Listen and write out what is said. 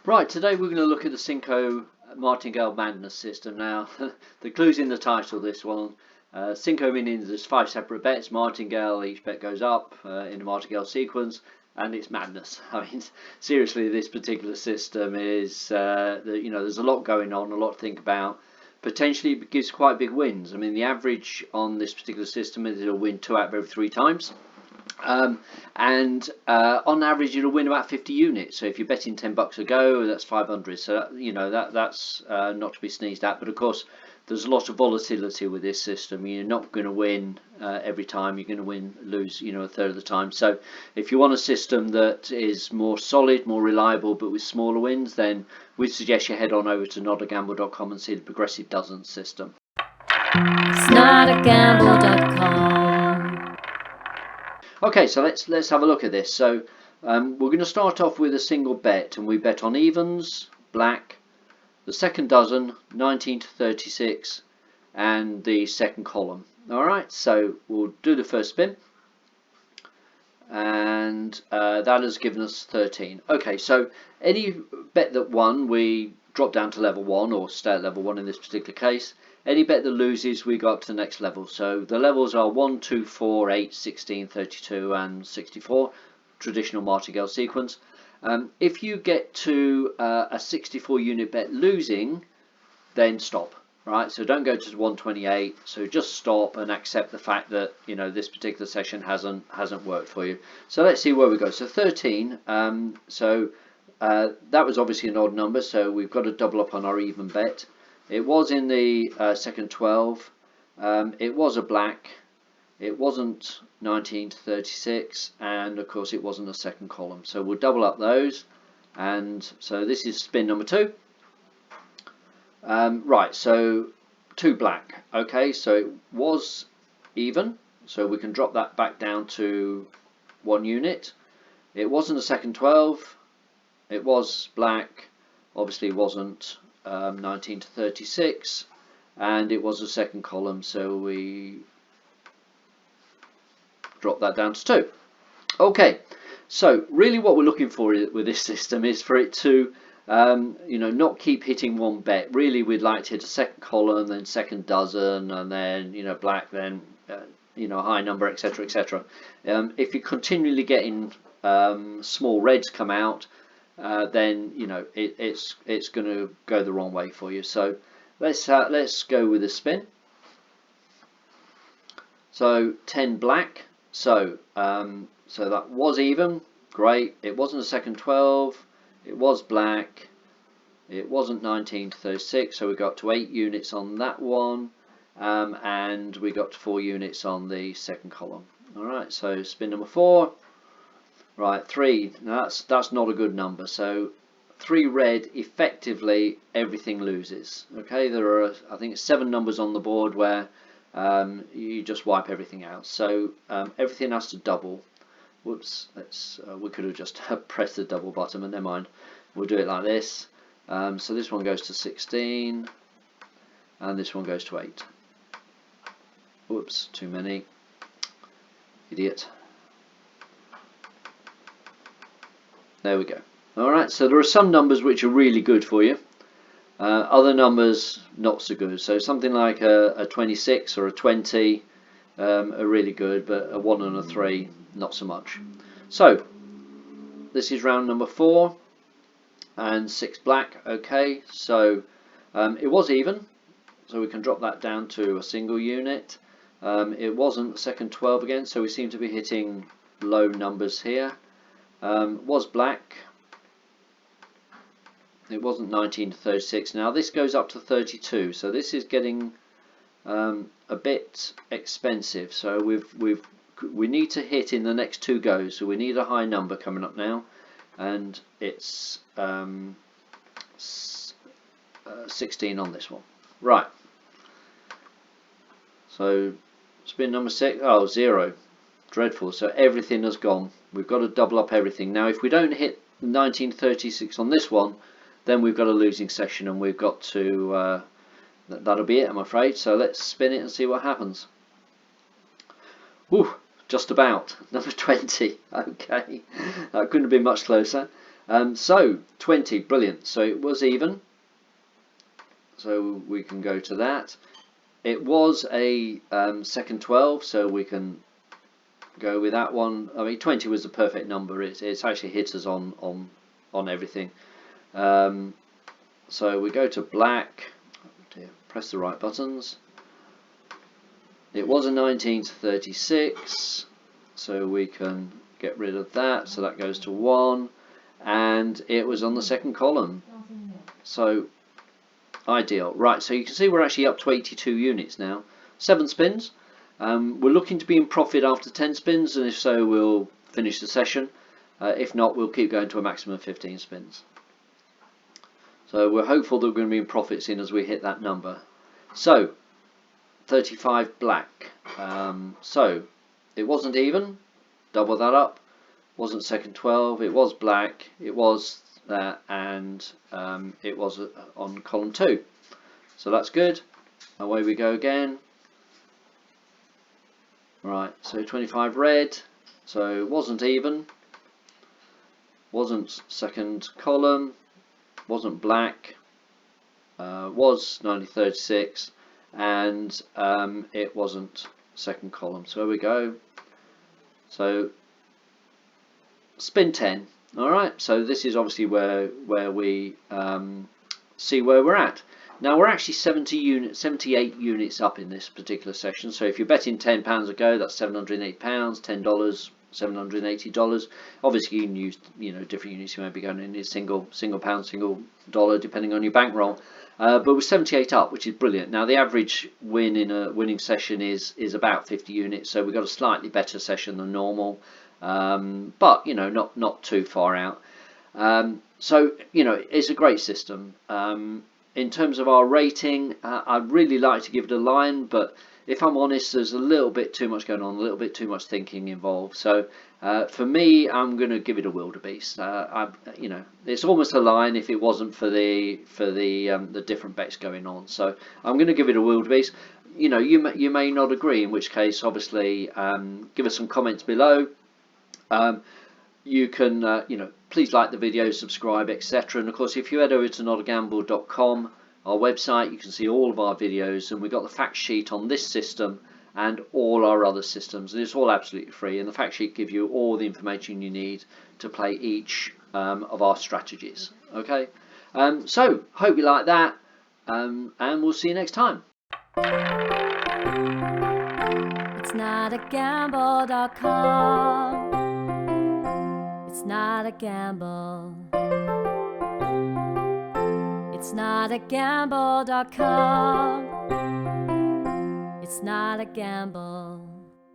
Right, today we're going to look at the Cinco Martingale Madness system. Now, the clue's in the title, this one. Cinco meaning there's 5 separate bets. Martingale, each bet goes up in a Martingale sequence, and it's madness. I mean, seriously, this particular system is, there's a lot going on, a lot to think about. Potentially it gives quite big wins. I mean, the average on this particular system is it'll win 2 out of every 3 times. On average it'll win about 50 units, so if you're betting $10 a go, that's 500, so that's not to be sneezed at. But of course there's a lot of volatility with this system. You're not going to win every time. You're going to lose a third of the time. So if you want a system that is more solid, more reliable, but with smaller wins, then we'd suggest you head on over to notagamble.com and see the Progressive Dozens system. Notagamble.com. Okay, so let's have a look at this. So we're going to start off with a single bet, and we bet on evens, black, the second dozen, 19 to 36, and the second column. All right, so we'll do the first spin, and that has given us 13. Okay, so any bet that won, we drop down to level 1, or stay at level 1 in this particular case. Any bet that loses, we go up to the next level. So the levels are 1, 2, 4, 8, 16, 32 and 64, traditional Martingale sequence. If you get to a 64 unit bet losing, then stop. Right, so don't go to 128. So just stop and accept the fact that this particular session hasn't worked for you. So let's see where we go. So 13. That was obviously an odd number, so we've got to double up on our even bet. It was in the second 12. It was a black. It wasn't 19 to 36, and of course it wasn't a second column. So we'll double up those, and so this is spin number 2. Right, so 2 black. Okay, so it was even, so we can drop that back down to 1 unit. It wasn't a second 12. It was black. Obviously, it wasn't 19 to 36, and it was a second column, so we drop that down to 2. Okay, so really what we're looking for with this system is for it to not keep hitting one bet. Really, we'd like to hit a second column, then second dozen, and then black, then high number, etc., etc. If you're continually getting small reds come out, then it's going to go the wrong way for you. So let's go with a spin. So 10 black. So that was even. Great. It wasn't a second 12. It was black. It wasn't 19 to 36. So we got to 8 units on that one, and we got to 4 units on the second column. All right. So spin number 4. Right, 3. Now that's not a good number. So 3 red, effectively everything loses. Okay, there are I think 7 numbers on the board where you just wipe everything out. So everything has to double. Whoops, we could have just pressed the double button, but never mind. We'll do it like this. So this one goes to 16, and this one goes to 8. Whoops, too many. Idiot. There we go. Alright, so there are some numbers which are really good for you. Other numbers not so good. So something like a 26 or a 20 are really good, but a 1 and a 3 not so much. So this is round number 4 and 6 black. Okay, so it was even, so we can drop that down to a single unit. It wasn't the second 12 again, so we seem to be hitting low numbers here. Was black. It wasn't 19 to 36. Now this goes up to 32, so this is getting a bit expensive. So we need to hit in the next 2 goes. So we need a high number coming up now, and it's 16 on this one. Right. So spin number 6. Oh, 0. Dreadful. So everything has gone. We've got to double up everything. Now if we don't hit 1936 on this one, then we've got a losing session, and we've got to that'll be it, I'm afraid. So let's spin it and see what happens. Whew, just about. Number 20. Okay, that couldn't have been much closer. So 20, brilliant. So it was even. So we can go to that. It was a second 12, so we can go with that one. I mean, 20 was the perfect number. It's actually hit us on everything. So we go to black. Press the right buttons. It was a 19 to 36, so we can get rid of that. So that goes to 1, and it was on the second column. So ideal. Right, so you can see we're actually up to 82 units now. 7 spins. We're looking to be in profit after 10 spins, and if so, we'll finish the session. If not, we'll keep going to a maximum of 15 spins. So we're hopeful that we're going to be in profit soon as we hit that number. So 35 black. So it wasn't even. Double that up. Wasn't second 12. It was black. It was that, and it was on column 2. So that's good. Away we go again. Right, so 25 red. So it wasn't even. Wasn't second column. Wasn't black. Was 9036, and it wasn't second column. So there we go. So spin 10. All right. So this is obviously where we see where we're at. Now we're actually 78 units up in this particular section. So if you're betting £10 a go, that's £708. $10, $780. Obviously, you can use different units. You may be going in single pound, single dollar, depending on your bankroll. But we're 78 up, which is brilliant. Now the average win in a winning session is about 50 units. So we've got a slightly better session than normal, but not too far out. So it's a great system. In terms of our rating, I'd really like to give it a 9, but if I'm honest, there's a little bit too much going on, a little bit too much thinking involved. So for me, I'm going to give it a wildebeest. It's almost a 9 if it wasn't for the different bets going on. So I'm going to give it a wildebeest. You may not agree, in which case, obviously, give us some comments below. You can, please like the video, subscribe, etc. And of course, if you head over to notagamble.com, our website, you can see all of our videos, and we've got the fact sheet on this system and all our other systems, and it's all absolutely free. And the fact sheet gives you all the information you need to play each of our strategies. Okay, so hope you like that, and we'll see you next time. It's notagamble.com. It's not a gamble. It's notagamble.com. It's not a gamble.